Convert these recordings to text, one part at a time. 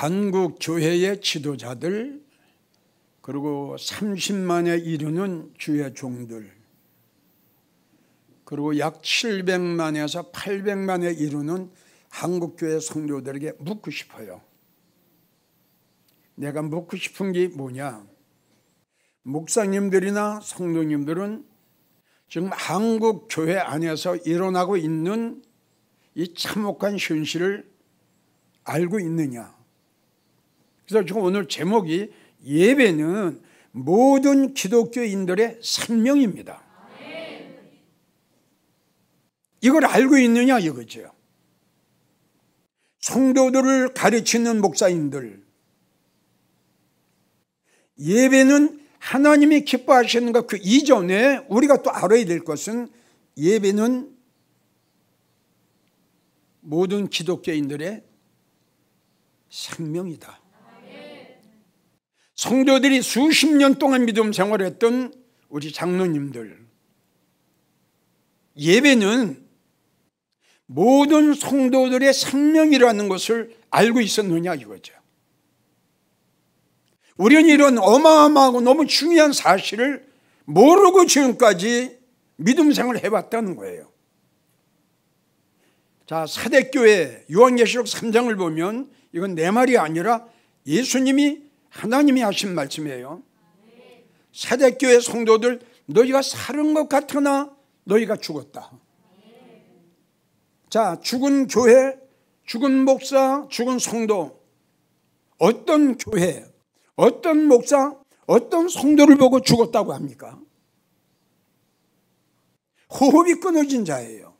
한국 교회의 지도자들, 그리고 30만에 이르는 주의 종들, 그리고 약 700만에서 800만에 이르는 한국교회 성도들에게 묻고 싶어요. 내가 묻고 싶은 게 뭐냐? 목사님들이나 성도님들은 지금 한국교회 안에서 일어나고 있는 이 참혹한 현실을 알고 있느냐? 그래서 지금 오늘 제목이 예배는 모든 기독교인들의 생명입니다. 이걸 알고 있느냐 이거죠. 성도들을 가르치는 목사님들, 예배는 하나님이 기뻐하시는 것 그 이전에 우리가 또 알아야 될 것은 예배는 모든 기독교인들의 생명이다. 성도들이 수십 년 동안 믿음 생활했던 우리 장로님들, 예배는 모든 성도들의 생명이라는 것을 알고 있었느냐 이거죠. 우리는 이런 어마어마하고 너무 중요한 사실을 모르고 지금까지 믿음 생활을 해왔다는 거예요. 자, 사대교회 요한계시록 3장을 보면 이건 내 말이 아니라 예수님이 하나님이 하신 말씀이에요. 사대교회 성도들, 너희가 살은 것 같으나 너희가 죽었다. 자, 죽은 교회, 죽은 목사, 죽은 성도, 어떤 교회, 어떤 목사, 어떤 성도를 보고 죽었다고 합니까? 호흡이 끊어진 자예요.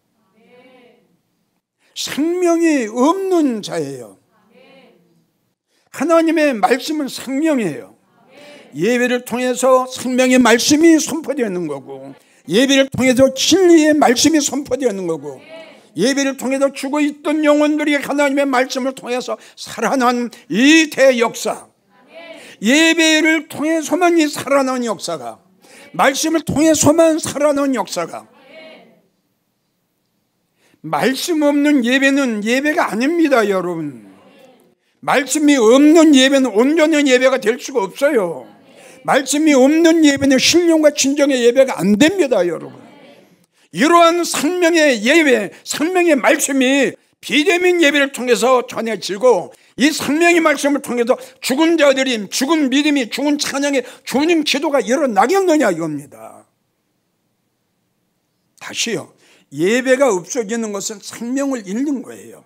생명이 없는 자예요. 하나님의 말씀은 생명이에요. 예배를 통해서 생명의 말씀이 선포되는 거고, 예배를 통해서 진리의 말씀이 선포되는 거고, 예배를 통해서 죽어있던 영혼들이 하나님의 말씀을 통해서 살아난 이 대역사, 예배를 통해서만 이 살아난 역사가, 말씀을 통해서만 살아난 역사가, 말씀 없는 예배는 예배가 아닙니다, 여러분. 말씀이 없는 예배는 온전한 예배가 될 수가 없어요. 말씀이 없는 예배는 신령과 진정의 예배가 안 됩니다, 여러분. 이러한 생명의 예배, 생명의 말씀이 비대면 예배를 통해서 전해지고, 이 생명의 말씀을 통해서 죽은 자들이, 죽은 믿음이, 죽은 찬양의 주님 기도가 일어나겠느냐 이겁니다. 다시요, 예배가 없어지는 것은 생명을 잃는 거예요.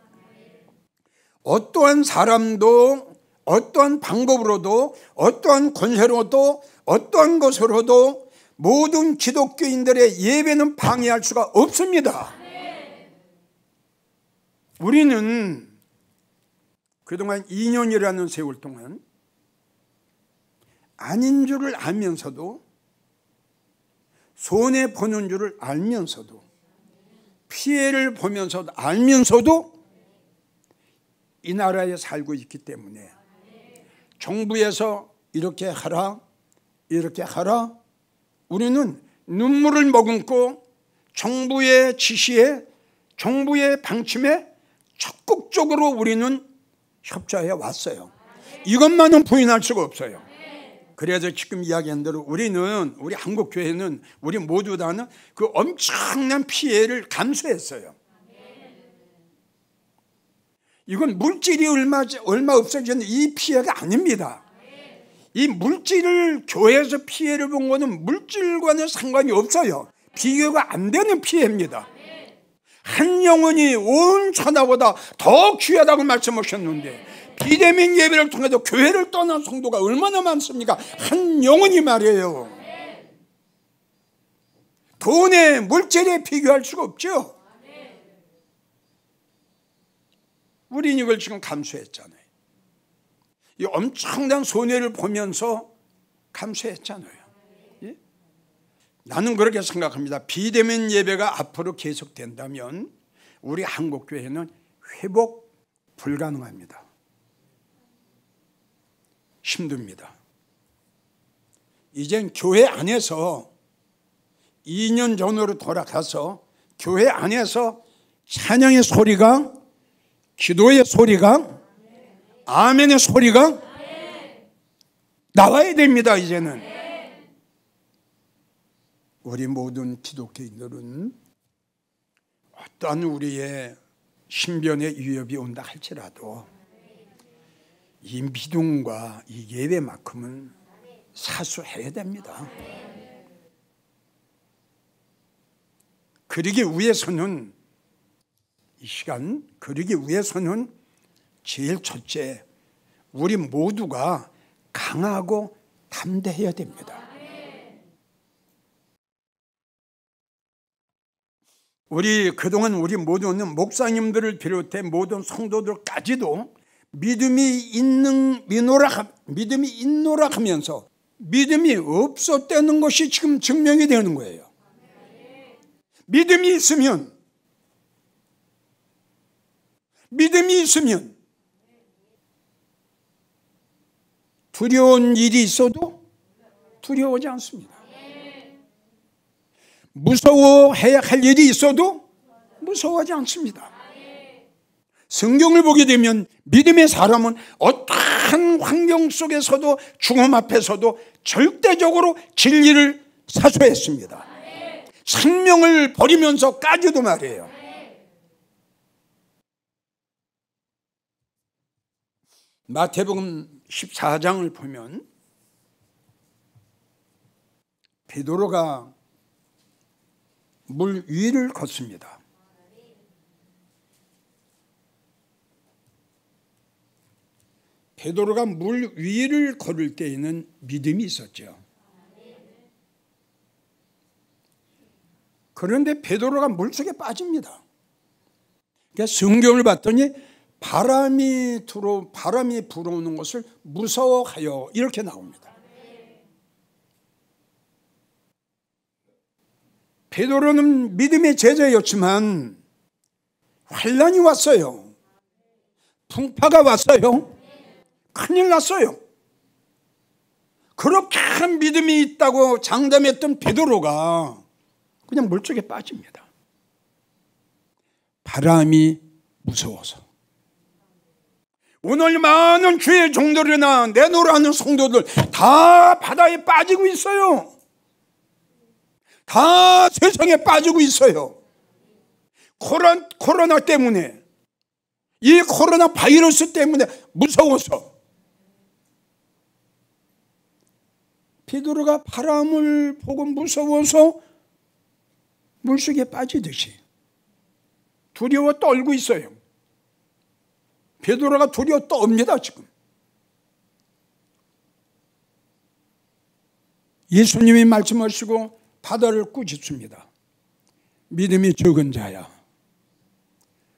어떠한 사람도, 어떠한 방법으로도, 어떠한 권세로도, 어떠한 것으로도 모든 기독교인들의 예배는 방해할 수가 없습니다. 우리는 그동안 2년이라는 세월 동안 아닌 줄을 알면서도, 손해보는 줄을 알면서도, 피해를 보면서도 알면서도 이 나라에 살고 있기 때문에 정부에서 이렇게 하라, 이렇게 하라, 우리는 눈물을 머금고 정부의 지시에, 정부의 방침에 적극적으로 우리는 협조해 왔어요. 이것만은 부인할 수가 없어요. 그래서 지금 이야기한 대로 우리는, 우리 한국교회는, 우리 모두 다는 그 엄청난 피해를 감수했어요. 이건 물질이 얼마 없어졌는데 이 피해가 아닙니다. 이 물질을, 교회에서 피해를 본 거는 물질과는 상관이 없어요. 비교가 안 되는 피해입니다. 한 영혼이 온 천하보다 더 귀하다고 말씀하셨는데, 비대면 예배를 통해서 교회를 떠난 성도가 얼마나 많습니까? 한 영혼이 말이에요. 돈에, 물질에 비교할 수가 없죠. 우린 이걸 지금 감수했잖아요. 이 엄청난 손해를 보면서 감수했잖아요. 예? 나는 그렇게 생각합니다. 비대면 예배가 앞으로 계속된다면 우리 한국교회는 회복 불가능합니다. 힘듭니다. 이젠 교회 안에서 2년 전으로 돌아가서 교회 안에서 찬양의 소리가, 기도의 소리가 아멘의 소리가 나와야 됩니다. 이제는 우리 모든 기독교인들은 어떤 우리의 신변의 위협이 온다 할지라도 이 믿음과 이 예배만큼은 사수해야 됩니다. 그러기 위해서는 이 시간, 그러기 위해서는 제일 첫째, 우리 모두가 강하고 담대해야 됩니다. 그동안 우리 모두는 목사님들을 비롯해 모든 성도들까지도 믿음이 있노라 하면서 믿음이 없었다는 것이 지금 증명이 되는 거예요. 믿음이 있으면 두려운 일이 있어도 두려워하지 않습니다. 무서워해야 할 일이 있어도 무서워하지 않습니다. 성경을 보게 되면 믿음의 사람은 어떠한 환경 속에서도 죽음 앞에서도 절대적으로 진리를 사수했습니다. 생명을 버리면서까지도 말이에요. 마태복음 14장을 보면 베드로가 물 위를 걷습니다. 베드로가 물 위를 걸을 때에는 믿음이 있었죠. 그런데 베드로가 물속에 빠집니다. 그러니까 성경을 봤더니 바람이 불어오는 것을 무서워하여 이렇게 나옵니다. 베드로는 믿음의 제자였지만 환난이 왔어요. 풍파가 왔어요. 큰일 났어요. 그렇게 믿음이 있다고 장담했던 베드로가 그냥 물속에 빠집니다. 바람이 무서워서. 오늘 많은 주의 종들이나 내노라는 성도들 다 바다에 빠지고 있어요. 다 세상에 빠지고 있어요. 코로나 때문에, 이 코로나 바이러스 때문에 무서워서. 베드로가 바람을 보고 무서워서 물속에 빠지듯이 두려워 떨고 있어요. 베드로가 두려워 떱니다. 지금 예수님이 말씀하시고 바다를 꾸짖습니다. 믿음이 적은 자야,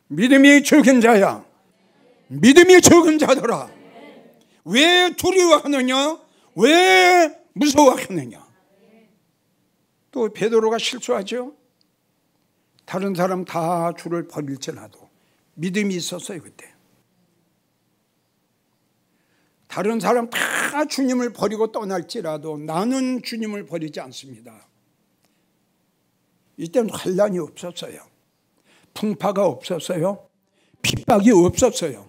믿음이 적은 자야, 믿음이 적은 자들아, 왜 두려워하느냐, 왜 무서워하느냐. 또 베드로가 실수하죠. 다른 사람 다 주를 버릴지라도 믿음이 있었어요. 그때 다른 사람 다 주님을 버리고 떠날지라도 나는 주님을 버리지 않습니다. 이때는 환난이 없었어요. 풍파가 없었어요. 핍박이 없었어요.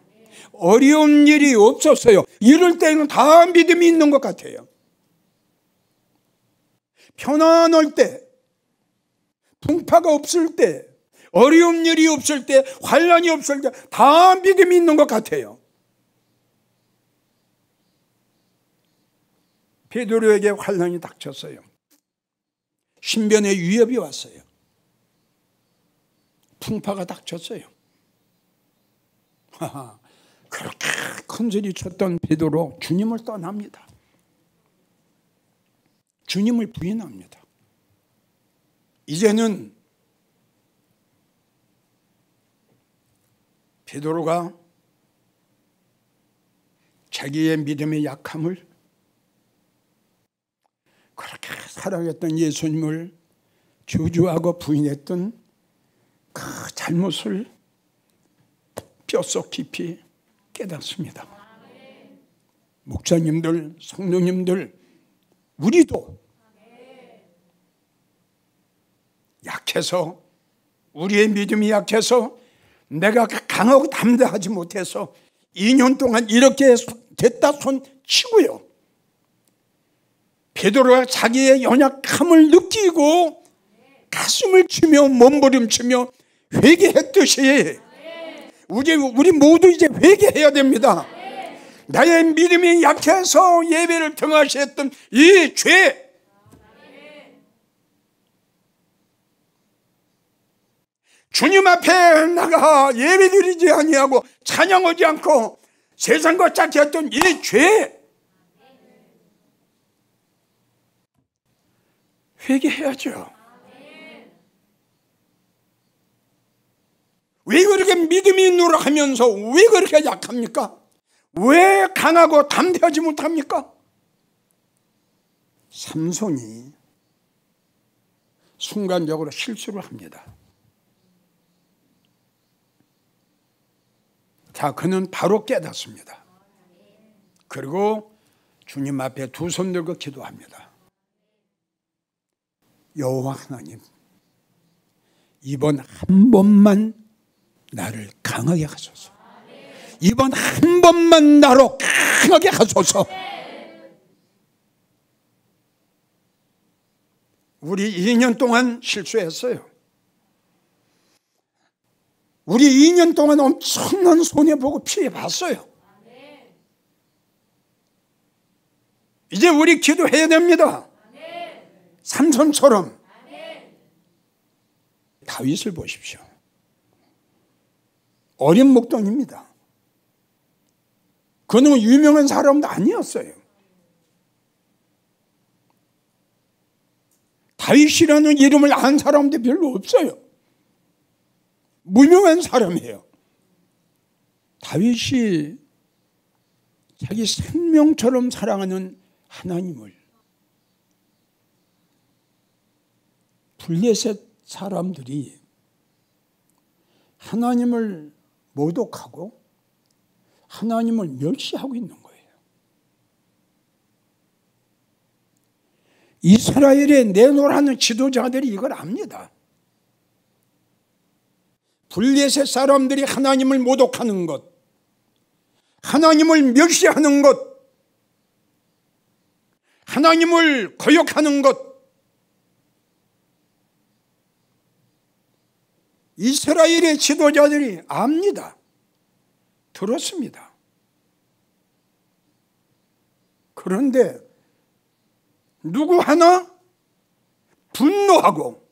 어려운 일이 없었어요. 이럴 때는 다 믿음이 있는 것 같아요. 편안할 때, 풍파가 없을 때, 어려운 일이 없을 때, 환난이 없을 때 다 믿음이 있는 것 같아요. 베드로에게 환난이 닥쳤어요. 신변의 위협이 왔어요. 풍파가 닥쳤어요. 그렇게 큰 소리 쳤던 베드로 주님을 떠납니다. 주님을 부인합니다. 이제는 베드로가 자기의 믿음의 약함을, 그렇게 사랑했던 예수님을 저주하고 부인했던 그 잘못을 뼛속 깊이 깨닫습니다. 목사님들, 성도님들, 우리도 약해서, 우리의 믿음이 약해서, 내가 강하고 담대하지 못해서 2년 동안 이렇게 됐다 손 치고요. 베드로가 자기의 연약함을 느끼고 가슴을 치며 몸부림치며 회개했듯이 우리 모두 이제 회개해야 됩니다. 나의 믿음이 약해서 예배를 등하시했던 이 죄, 주님 앞에 나가 예배드리지 아니하고 찬양하지 않고 세상과 짝했던 이 죄, 회개해야죠. 왜 그렇게 믿음이 누락하면서 왜 그렇게 약합니까? 왜 강하고 담대하지 못합니까? 삼손이 순간적으로 실수를 합니다. 자, 그는 바로 깨닫습니다. 그리고 주님 앞에 두 손 들고 기도합니다. 여호와 하나님, 이번 한 번만 나를 강하게 하소서. 이번 한 번만 나로 강하게 하소서. 우리 2년 동안 실수했어요. 우리 2년 동안 엄청난 손해보고 피해봤어요. 이제 우리 기도해야 됩니다. 삼손처럼. 다윗을 보십시오. 어린 목동입니다. 그는 유명한 사람도 아니었어요. 다윗이라는 이름을 아는 사람도 별로 없어요. 무명한 사람이에요. 다윗이 자기 생명처럼 사랑하는 하나님을 블레셋 사람들이 하나님을 모독하고 하나님을 멸시하고 있는 거예요. 이스라엘에 내놓으라는 지도자들이 이걸 압니다. 블레셋 사람들이 하나님을 모독하는 것, 하나님을 멸시하는 것, 하나님을 거역하는 것, 이스라엘의 지도자들이 압니다. 들었습니다. 그런데 누구 하나 분노하고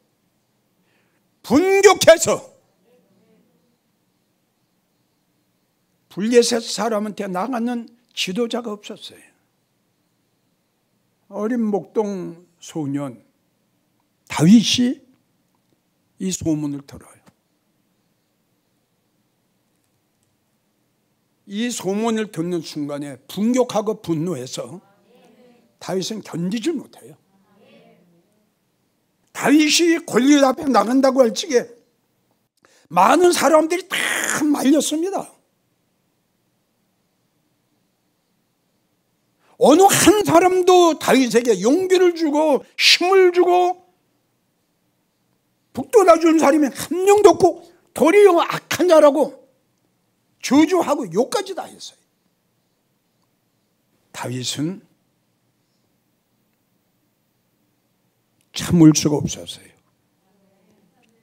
분격해서 블레셋 사람한테 나가는 지도자가 없었어요. 어린 목동 소년 다윗이 이 소문을 들어요. 이 소문을 듣는 순간에 분격하고 분노해서 다윗은 견디질 못해요. 다윗이 골리앗 앞에 나간다고 할 적에 많은 사람들이 다 말렸습니다. 어느 한 사람도 다윗에게 용기를 주고 힘을 주고 북돋아준 사람이 한 명도 없고 도리어 악한 자라고 저주하고 욕까지 다 했어요. 다윗은 참을 수가 없었어요.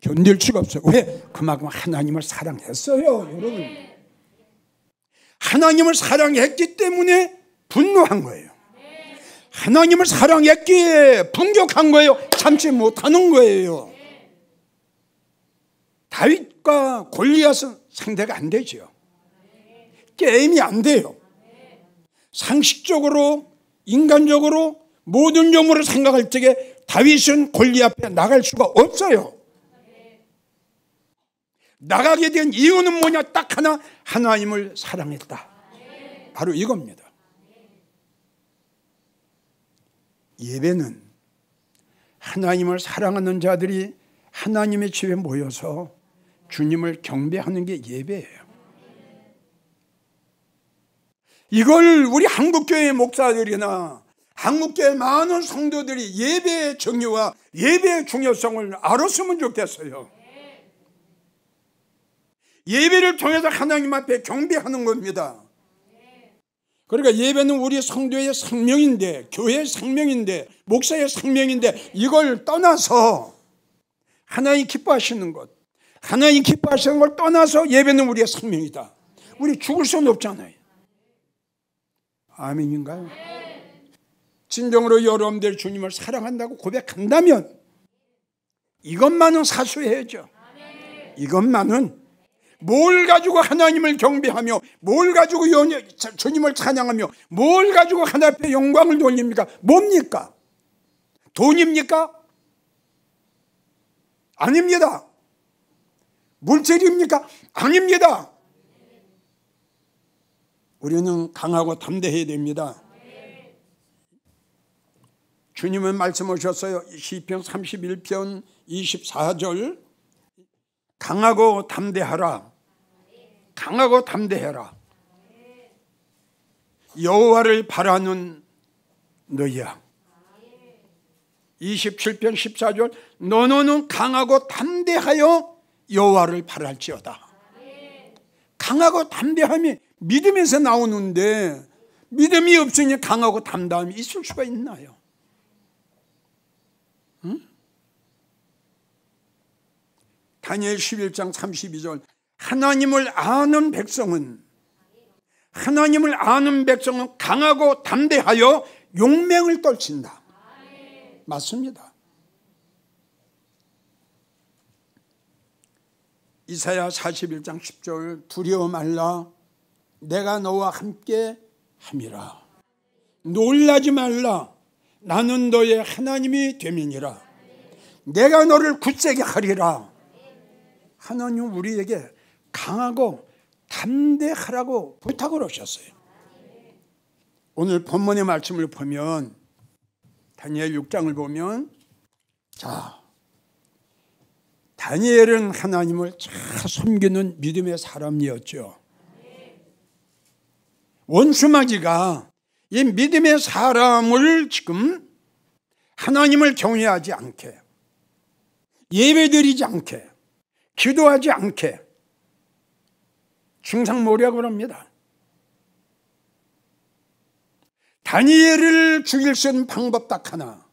견딜 수가 없어요. 왜? 그만큼 하나님을 사랑했어요. 여러분, 하나님을 사랑했기 때문에 분노한 거예요. 하나님을 사랑했기에 분격한 거예요. 참지 못하는 거예요. 다윗과 골리앗은 상대가 안 되죠. 게임이 안 돼요. 상식적으로, 인간적으로, 모든 점으로 생각할 적에 다윗은 골리앗 앞에 나갈 수가 없어요. 나가게 된 이유는 뭐냐? 딱 하나, 하나님을 사랑했다. 바로 이겁니다. 예배는 하나님을 사랑하는 자들이 하나님의 집에 모여서 주님을 경배하는 게 예배예요. 이걸 우리 한국교회 목사들이나 한국교회 많은 성도들이 예배의 정의와 예배의 중요성을 알았으면 좋겠어요. 예배를 통해서 하나님 앞에 경배하는 겁니다. 그러니까 예배는 우리 성도의 생명인데, 교회의 생명인데, 목사의 생명인데, 이걸 떠나서 하나님 기뻐하시는 것, 하나님 기뻐하시는 걸 떠나서 예배는 우리의 생명이다. 우리 죽을 수는 없잖아요. 아멘인가요? 진정으로 여러분들 주님을 사랑한다고 고백한다면 이것만은 사수해야죠. 이것만은. 뭘 가지고 하나님을 경배하며, 뭘 가지고 주님을 찬양하며, 뭘 가지고 하나님 앞에 영광을 돌립니까? 뭡니까? 돈입니까? 아닙니다. 물질입니까? 아닙니다. 우리는 강하고 담대해야 됩니다. 주님은 말씀하셨어요. 시편 31편 24절, 강하고 담대하라. 강하고 담대해라. 여호와를 바라는 너희야. 27편 14절, 너는 강하고 담대하여 여호와를 바랄지어다. 강하고 담대함이 믿음에서 나오는데 믿음이 없으니 강하고 담대함이 있을 수가 있나요? 응? 다니엘 11장 32절, 하나님을 아는 백성은 강하고 담대하여 용맹을 떨친다. 맞습니다. 이사야 41장 10절, 두려워 말라. 내가 너와 함께 함이라. 놀라지 말라. 나는 너의 하나님이 됨이니라. 내가 너를 굳세게 하리라. 하나님 우리에게 강하고 담대하라고 부탁을 하셨어요. 오늘 본문의 말씀을 보면, 다니엘 6장을 보면, 자, 다니엘은 하나님을 잘 섬기는 믿음의 사람이었죠. 원수마귀가 이 믿음의 사람을 지금 하나님을 경외하지 않게, 예배드리지 않게, 기도하지 않게 중상모략을 합니다. 다니엘을 죽일 수 있는 방법 딱 하나,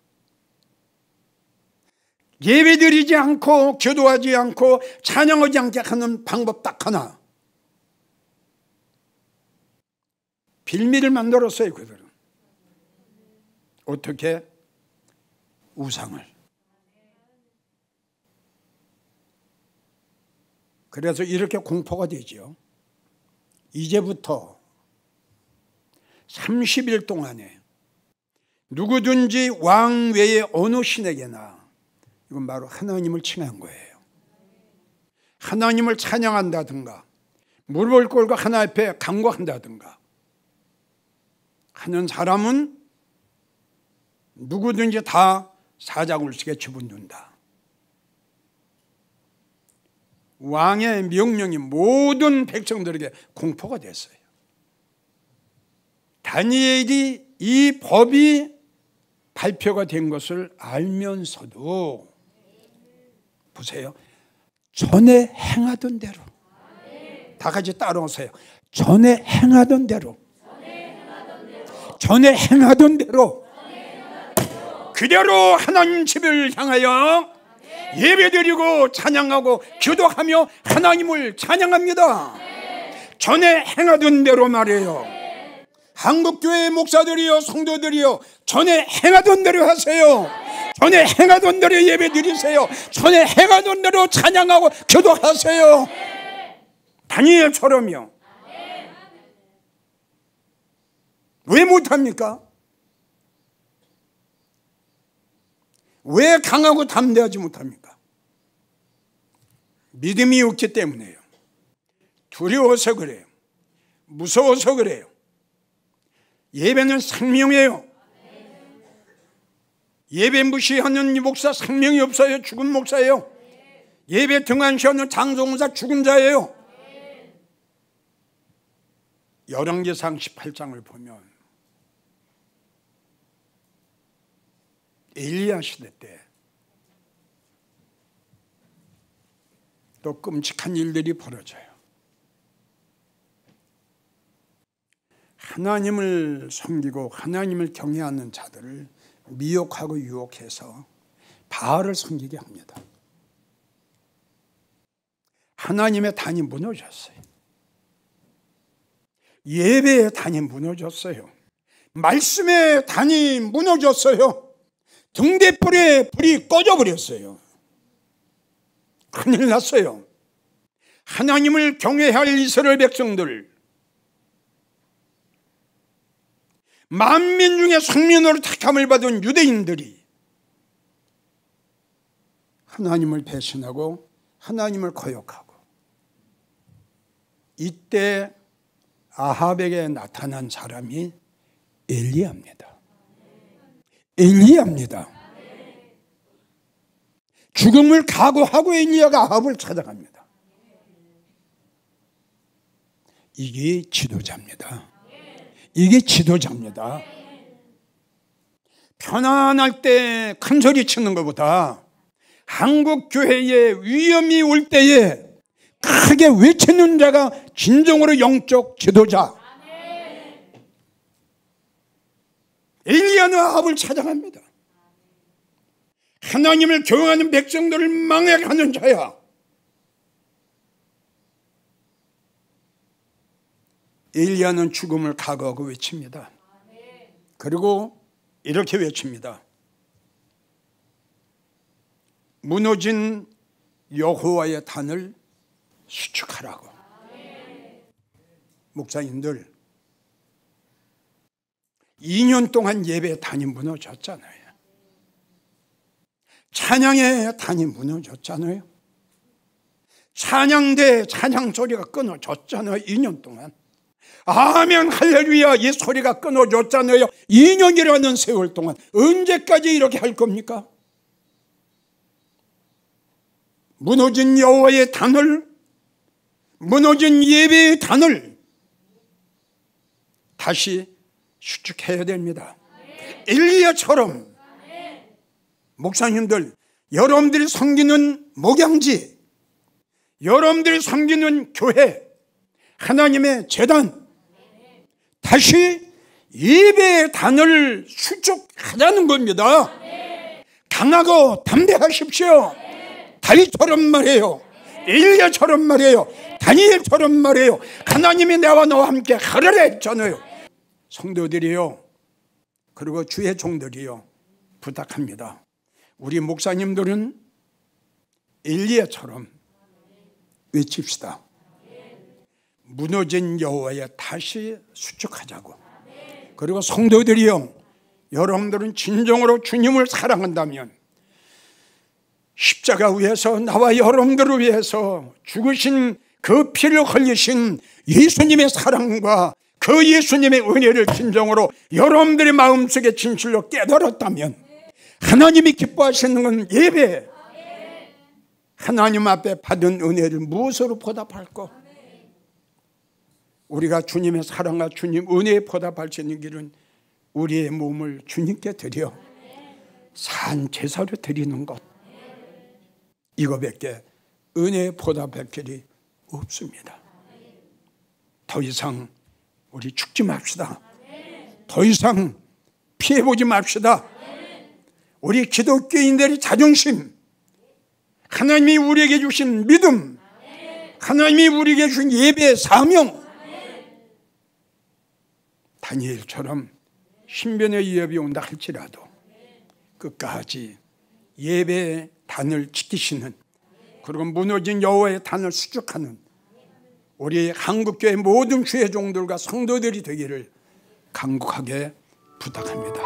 예배드리지 않고 기도하지 않고 찬양하지 않게 하는 방법 딱 하나, 빌미를 만들었어요. 그들은 어떻게? 우상을. 그래서 이렇게 공포가 되죠. 이제부터 30일 동안에 누구든지 왕 외에 어느 신에게나, 이건 바로 하나님을 칭한 거예요. 하나님을 찬양한다든가 무릎을 꿇고 하나님 앞에 간구한다든가 하는 사람은 누구든지 다 사자굴식에 집어넣는다. 왕의 명령이 모든 백성들에게 공포가 됐어요. 다니엘이 이 법이 발표가 된 것을 알면서도 보세요. 전에 행하던 대로, 다 같이 따라오세요. 전에 행하던 대로, 전에 행하던 대로 그대로 하나님 집을 향하여 예배드리고 찬양하고 기도하며 하나님을 찬양합니다. 전에 행하던 대로 말이에요. 한국교회 목사들이요, 성도들이요, 전에 행하던 대로 하세요. 전에 행하던 대로 예배드리세요. 전에 행하던 대로 찬양하고 기도하세요. 다니엘처럼요. 왜 못합니까? 왜 강하고 담대하지 못합니까? 믿음이 없기 때문에요. 두려워서 그래요. 무서워서 그래요. 예배는 생명이에요. 예배 무시하는 목사 생명이 없어요. 죽은 목사예요. 예배 등한시하는 장성사 죽은 자예요. 열왕기상 18장을 보면 엘리야 시대 때 또 끔찍한 일들이 벌어져요. 하나님을 섬기고 하나님을 경외하는 자들을 미혹하고 유혹해서 바알을 섬기게 합니다. 하나님의 단이 무너졌어요. 예배의 단이 무너졌어요. 말씀의 단이 무너졌어요. 등대불에 불이 꺼져버렸어요. 큰일 났어요. 하나님을 경외할 이스라엘 백성들, 만민 중에 성민으로 택함을 받은 유대인들이 하나님을 배신하고 하나님을 거역하고, 이때 아합에게 나타난 사람이 엘리야입니다. 엘리야입니다. 죽음을 각오하고 엘리야가 아합을 찾아갑니다. 이게 지도자입니다. 이게 지도자입니다. 편안할 때 큰 소리 치는 것보다 한국 교회에 위험이 올 때에 크게 외치는 자가 진정으로 영적 지도자. 엘리야는 아합을 찾아갑니다. 하나님을 경외하는 백성들을 망해가는 자야. 엘리야는 죽음을 각오하고 외칩니다. 그리고 이렇게 외칩니다. 무너진 여호와의 단을 수축하라고. 목사님들, 2년 동안 예배의 단이 무너졌잖아요. 찬양의 단이 무너졌잖아요. 찬양대 찬양 소리가 끊어졌잖아요. 2년 동안. 아멘 할렐루야 이 소리가 끊어졌잖아요. 2년이라는 세월 동안 언제까지 이렇게 할 겁니까? 무너진 여호와의 단을, 무너진 예배의 단을 다시 수축해야 됩니다. 엘리야처럼. 목사님들, 여러분들이 섬기는 목양지, 여러분들이 섬기는 교회, 하나님의 제단, 다시 예배의 단을 수축하자는 겁니다. 강하고 담대하십시오. 다윗처럼 말해요. 엘리야처럼 말해요. 다니엘처럼 말해요. 하나님이 나와 너와 함께 하리라 했잖아요. 성도들이요, 그리고 주의 종들이요, 부탁합니다. 우리 목사님들은 엘리야처럼 외칩시다. 무너진 여호와에 다시 수축하자고. 그리고 성도들이요, 여러분들은 진정으로 주님을 사랑한다면 십자가 위에서 나와 여러분들을 위해서 죽으신 그 피를 흘리신 예수님의 사랑과 그 예수님의 은혜를 진정으로 여러분들의 마음속에 진실로 깨달았다면 하나님이 기뻐하시는 건 예배, 하나님 앞에 받은 은혜를 무엇으로 보답할까? 우리가 주님의 사랑과 주님 은혜에 보답할 수 있는 길은 우리의 몸을 주님께 드려 산 제사로 드리는 것, 이거밖에 은혜에 보답할 길이 없습니다. 더 이상 우리 죽지 맙시다. 더 이상 피해보지 맙시다. 우리 기독교인들의 자존심, 하나님이 우리에게 주신 믿음, 하나님이 우리에게 주신 예배의 사명, 다니엘처럼 신변의 위협이 온다 할지라도 끝까지 예배의 단을 지키시는, 그리고 무너진 여호와의 단을 수축하는 우리 한국교회 모든 주의 종들과 성도들이 되기를 간곡하게 부탁합니다.